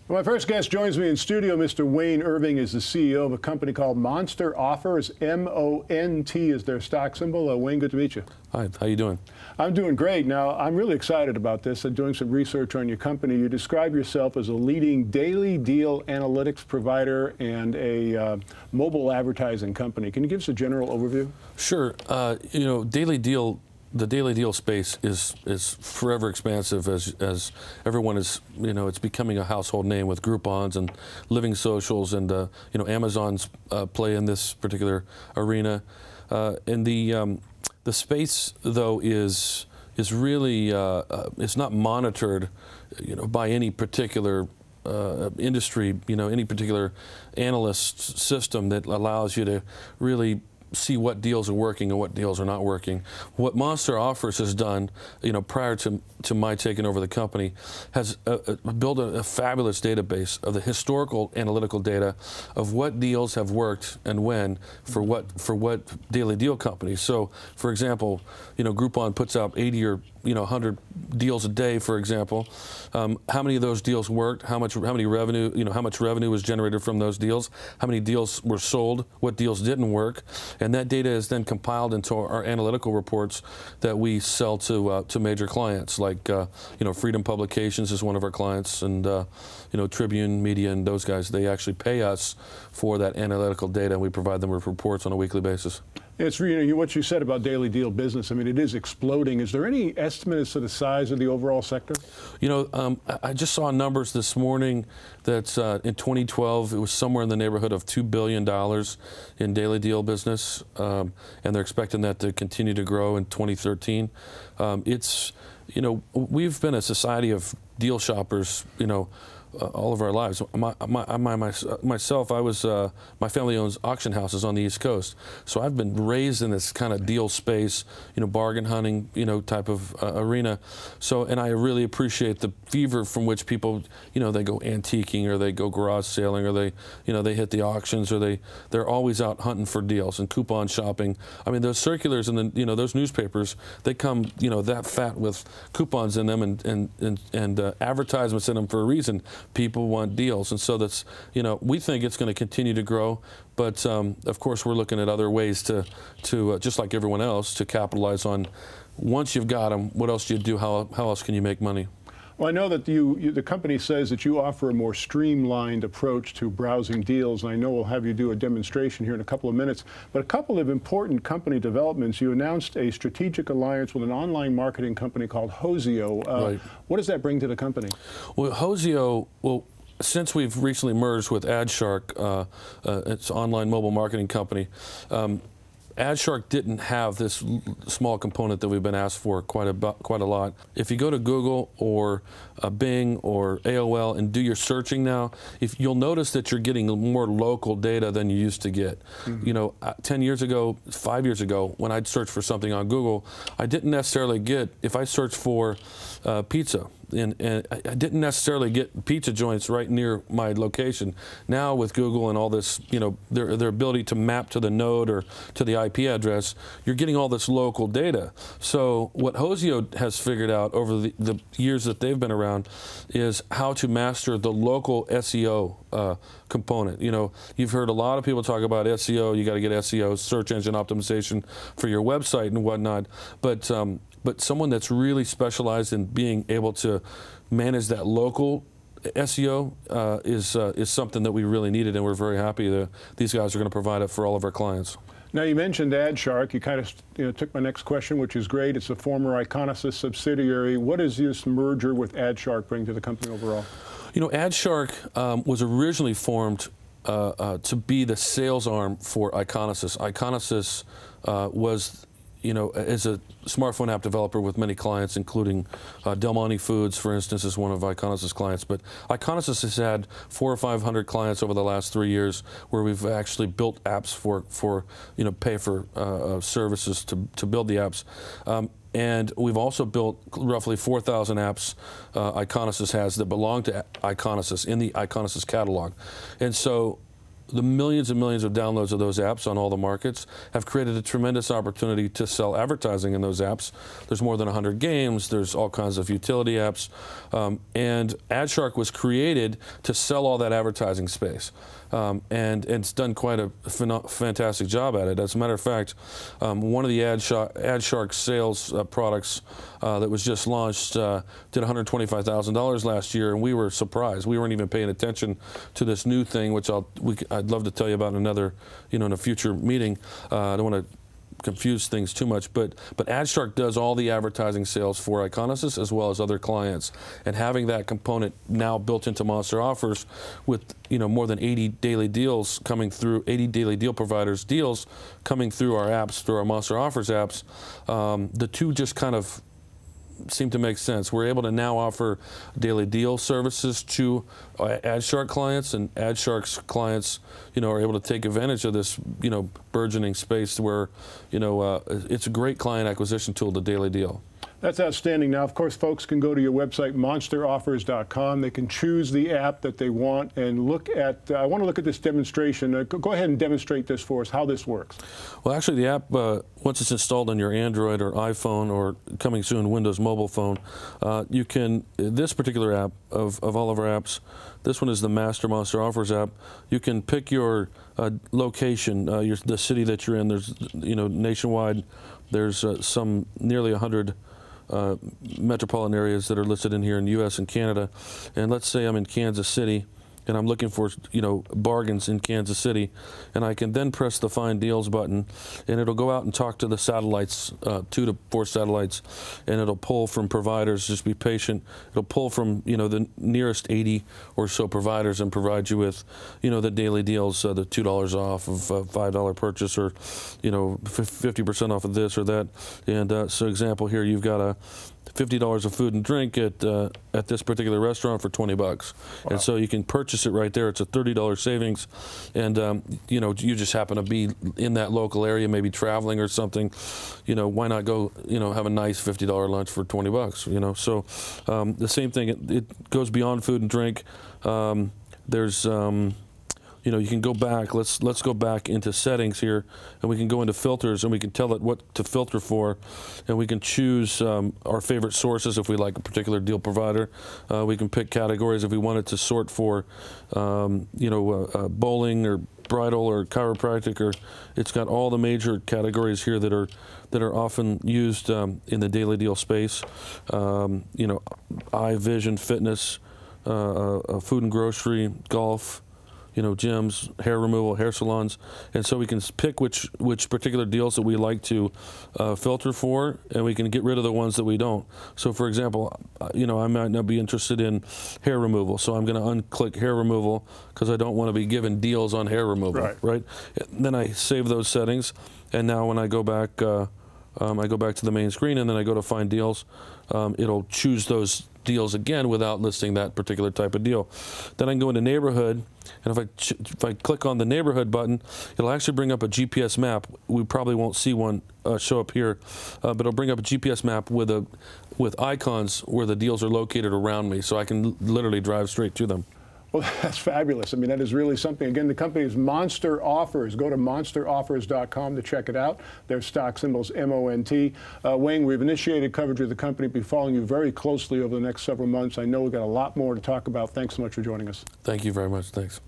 My first guest joins me in studio. Mr. Wayne Irving is the CEO of a company called Monster Offers. M-O-N-T is their stock symbol. Wayne, good to meet you. Hi, how you doing? I'm doing great. Now, I'm really excited about this. I'm doing some research on your company. You describe yourself as a leading daily deal analytics provider and a mobile advertising company. Can you give us a general overview? Sure. The daily deal space is forever expansive as everyone is, it's becoming a household name with Groupons and Living Socials and, Amazon's play in this particular arena. And the space, though, is really, it's not monitored, by any particular industry, any particular analyst system that allows you to really see what deals are working and what deals are not working. What Monster Offers has done, prior to my taking over the company, has built a fabulous database of the historical analytical data of what deals have worked and when for what daily deal companies. So, for example, Groupon puts out 80 or 100 deals a day, for example. How many of those deals worked? How much revenue? How much revenue was generated from those deals? How many deals were sold? What deals didn't work? And that data is then compiled into our analytical reports that we sell to major clients, like Freedom Publications is one of our clients, and Tribune Media and those guys. They actually pay us for that analytical data, and we provide them with reports on a weekly basis. It's what you said about daily deal business. I mean, it is exploding. Is there any estimate as to the size of the overall sector? I just saw numbers this morning that in 2012 it was somewhere in the neighborhood of $2 billion in daily deal business, and they're expecting that to continue to grow in 2013. We've been a society of deal shoppers, all of our lives. Myself, my family owns auction houses on the East Coast, so I've been raised in this kind of deal space, bargain hunting, type of arena. So, and I really appreciate the fever from which people, they go antiquing or they go garage sailing or they hit the auctions or they're always out hunting for deals and coupon shopping. I mean, those circulars and then those newspapers, they come that fat with coupons in them and advertisements in them for a reason. People want deals, and so that's we think it's going to continue to grow, but of course we're looking at other ways to just like everyone else, to capitalize on. Once you've got them, what else do you do? How else can you make money? Well, I know that the company says that you offer a more streamlined approach to browsing deals, and I know we'll have you do a demonstration here in a couple of minutes. But a couple of important company developments. You announced a strategic alliance with an online marketing company called Hozio. Right. What does that bring to the company? Well, Hozio, since we've recently merged with AdShark, it's an online mobile marketing company, AdShark didn't have this small component that we've been asked for quite a lot. If you go to Google or Bing or AOL and do your searching now, you'll notice that you're getting more local data than you used to get. Mm-hmm. 10 years ago, 5 years ago, when I'd search for something on Google, I didn't necessarily get, if I searched for pizza, and I didn't necessarily get pizza joints right near my location. Now with Google and all this, their ability to map to the node or to the IP address, you're getting all this local data. So what Hozio has figured out over the years that they've been around is how to master the local SEO component. You've heard a lot of people talk about SEO. You got to get SEO, search engine optimization, for your website and whatnot. But someone that's really specialized in being able to manage that local SEO is something that we really needed, and we're very happy that these guys are going to provide it for all of our clients. Now, you mentioned AdShark. You kind of took my next question, which is great. It's a former Iconosys subsidiary. What does this merger with AdShark bring to the company overall? AdShark was originally formed to be the sales arm for Iconosys. Iconosys was as a smartphone app developer with many clients, including Del Monte Foods, for instance, is one of Iconosys' clients. But Iconosys has had 400 or 500 clients over the last 3 years, where we've actually built apps for pay for services to build the apps. And we've also built roughly 4,000 apps Iconosys has that belong to Iconosys in the Iconosys catalog. And so the millions and millions of downloads of those apps on all the markets have created a tremendous opportunity to sell advertising in those apps. There's more than 100 games, there's all kinds of utility apps, and AdShark was created to sell all that advertising space. And it's done quite a fantastic job at it. As a matter of fact, one of the AdShark sales products that was just launched did $125,000 last year, and we were surprised. We weren't even paying attention to this new thing, which I'd love to tell you about in another, in a future meeting. I don't want to confuse things too much, but AdShark does all the advertising sales for Iconosys as well as other clients, and having that component now built into Monster Offers with more than 80 daily deals coming through, 80 daily deal providers deals coming through our apps, through our Monster Offers apps, the two just kind of seem to make sense. We're able to now offer daily deal services to AdShark clients, and AdShark's clients, are able to take advantage of this, burgeoning space where, it's a great client acquisition tool, the daily deal. That's outstanding. Now, of course, folks can go to your website, monsteroffers.com. They can choose the app that they want and look at, I want to look at this demonstration. Go ahead and demonstrate this for us, how this works. Well, actually, the app, once it's installed on your Android or iPhone, or coming soon Windows mobile phone, you can, this particular app, of all of our apps, this one is the Master Monster Offers app. You can pick your location, the city that you're in. There's, nationwide, there's some nearly 100 metropolitan areas that are listed in here in the U.S. and Canada. And let's say I'm in Kansas City and I'm looking for, bargains in Kansas City, and I can then press the Find Deals button, and it'll go out and talk to the satellites, 2 to 4 satellites, and it'll pull from providers. Just be patient. It'll pull from, the nearest 80 or so providers and provide you with, the daily deals, the $2 off of a $5 purchase, or, 50% off of this or that. And so example here, you've got a $50 of food and drink at this particular restaurant for $20. Wow. And so you can purchase it right there. It's a $30 savings, and you just happen to be in that local area, maybe traveling or something. Why not go have a nice $50 lunch for $20? So the same thing. It goes beyond food and drink. There's you can go back. Let's go back into settings here, and we can go into filters, and we can tell it what to filter for, and we can choose our favorite sources if we like a particular deal provider. We can pick categories if we wanted to sort for, bowling or bridal or chiropractic, or it's got all the major categories here that are often used in the daily deal space. Eye, vision, fitness, food and grocery, golf, gyms, hair removal, hair salons, and so we can pick which particular deals that we like to filter for, and we can get rid of the ones that we don't. So, for example, I might not be interested in hair removal, so I'm going to unclick hair removal because I don't want to be given deals on hair removal, right? And then I save those settings, and now when I go back, to the main screen, and then I go to Find Deals, it'll choose those deals again without listing that particular type of deal. Then I can go into Neighborhood, and if I click on the Neighborhood button, it'll actually bring up a GPS map. We probably won't see one show up here, but it'll bring up a GPS map with icons where the deals are located around me, so I can literally drive straight to them. Well, that's fabulous. I mean, that is really something. Again, the company is Monster Offers. Go to monsteroffers.com to check it out. Their stock symbol's MONT. Wayne, we've initiated coverage of the company. We'll be following you very closely over the next several months. I know we've got a lot more to talk about. Thanks so much for joining us. Thank you very much. Thanks.